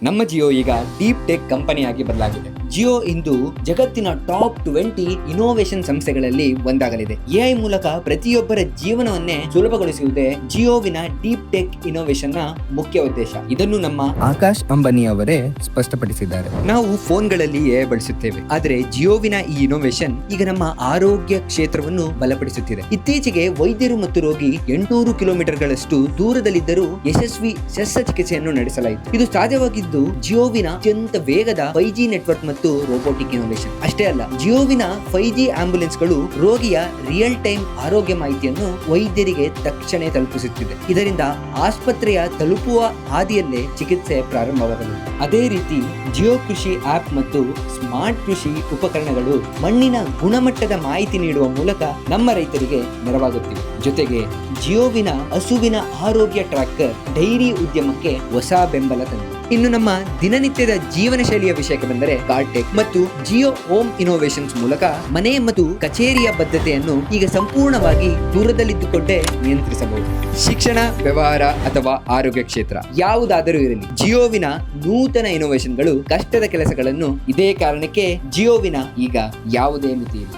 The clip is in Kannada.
ನಮ್ಮ ಜಿಯೋ ಈಗ ಡೀಪ್ ಟೆಕ್ ಕಂಪನಿಯಾಗಿ ಬದಲಾಗಿದೆ. ಜಿಯೋ ಇಂದು ಜಗತ್ತಿನ ಟಾಪ್ 20 ಇನೋವೇಷನ್ ಸಂಸ್ಥೆಗಳಲ್ಲಿ ಒಂದಾಗಲಿದೆ. ಎಐ ಮೂಲಕ ಪ್ರತಿಯೊಬ್ಬರ ಜೀವನವನ್ನೇ ಸುಲಭಗೊಳಿಸುವುದೇ ಜಿಯೋವಿನ ಡೀಪ್ ಟೆಕ್ ಇನೋವೇಷನ್ ನ ಮುಖ್ಯ ಉದ್ದೇಶ. ಇದನ್ನು ನಮ್ಮ ಆಕಾಶ್ ಅಂಬಾನಿ ಅವರೇ ಸ್ಪಷ್ಟಪಡಿಸಿದ್ದಾರೆ. ನಾವು ಫೋನ್ಗಳಲ್ಲಿ ಎಐ ಬಳಸುತ್ತೇವೆ, ಆದರೆ ಜಿಯೋವಿನ ಈ ಇನೋವೇಷನ್ ಈಗ ನಮ್ಮ ಆರೋಗ್ಯ ಕ್ಷೇತ್ರವನ್ನು ಬಲಪಡಿಸುತ್ತಿದೆ. ಇತ್ತೀಚೆಗೆ ವೈದ್ಯರು ಮತ್ತು ರೋಗಿ 800 ಕಿಲೋಮೀಟರ್ಗಳಷ್ಟು ದೂರದಲ್ಲಿದ್ದರೂ ಯಶಸ್ವಿ ಶಸ್ತ್ರಚಿಕಿತ್ಸೆಯನ್ನು ನಡೆಸಲಾಯಿತು. ಇದು ಸಾಧ್ಯವಾಗಿದ್ದು ಜಿಯೋವಿನ ಅತ್ಯಂತ ವೇಗದ 5G ನೆಟ್ವರ್ಕ್ ಮತ್ತು ರೋಬೋಟಿಕ್ ಇನೋವೇಷನ್. ಅಷ್ಟೇ ಅಲ್ಲ, ಜಿಯೋವಿನ 5G ಆಂಬ್ಯುಲೆನ್ಸ್ಗಳು ರೋಗಿಯ ರಿಯಲ್ ಟೈಮ್ ಆರೋಗ್ಯ ಮಾಹಿತಿಯನ್ನು ವೈದ್ಯರಿಗೆ ತಕ್ಷಣ ತಲುಪಿಸುತ್ತಿದೆ. ಇದರಿಂದ ಆಸ್ಪತ್ರೆಯ ತಲುಪುವ ಹಾದಿಯಲ್ಲೇ ಚಿಕಿತ್ಸೆ ಪ್ರಾರಂಭವಾಗಲಿದೆ. ಅದೇ ರೀತಿ ಜಿಯೋ ಕೃಷಿ ಆಪ್ ಮತ್ತು ಸ್ಮಾರ್ಟ್ ಕೃಷಿ ಉಪಕರಣಗಳು ಮಣ್ಣಿನ ಗುಣಮಟ್ಟದ ಮಾಹಿತಿ ನೀಡುವ ಮೂಲಕ ನಮ್ಮ ರೈತರಿಗೆ ನೆರವಾಗುತ್ತಿವೆ. ಜೊತೆಗೆ ಜಿಯೋವಿನ ಹಸುವಿನ ಆರೋಗ್ಯ ಟ್ರ್ಯಾಕರ್ ಡೈರಿ ಉದ್ಯಮಕ್ಕೆ ಹೊಸ ಬೆಂಬಲ ತಂದಿದೆ. ಇನ್ನು ನಮ್ಮ ದಿನನಿತ್ಯದ ಜೀವನ ಶೈಲಿಯ ವಿಷಯಕ್ಕೆ ಬಂದರೆ ಕಾರ್ಟೆಕ್ ಮತ್ತು ಜಿಯೋ ಹೋಮ್ ಇನೋವೇಷನ್ಸ್ ಮೂಲಕ ಮನೆ ಮತ್ತು ಕಚೇರಿಯ ಬದ್ಧತೆಯನ್ನು ಈಗ ಸಂಪೂರ್ಣವಾಗಿ ದೂರದಲ್ಲಿದ್ದುಕೊಂಡೇ ನಿಯಂತ್ರಿಸಬಹುದು. ಶಿಕ್ಷಣ, ವ್ಯವಹಾರ ಅಥವಾ ಆರೋಗ್ಯ ಕ್ಷೇತ್ರ ಯಾವುದಾದರೂ ಇರಲಿ, ಜಿಯೋವಿನ ನೂತನ ಇನೋವೇಷನ್ಗಳು ಕಷ್ಟದ ಕೆಲಸಗಳನ್ನು ಇದೇ ಕಾರಣಕ್ಕೆ ಜಿಯೋವಿನ ಈಗ ಯಾವುದೇ ಮಿತಿ ಇಲ್ಲ.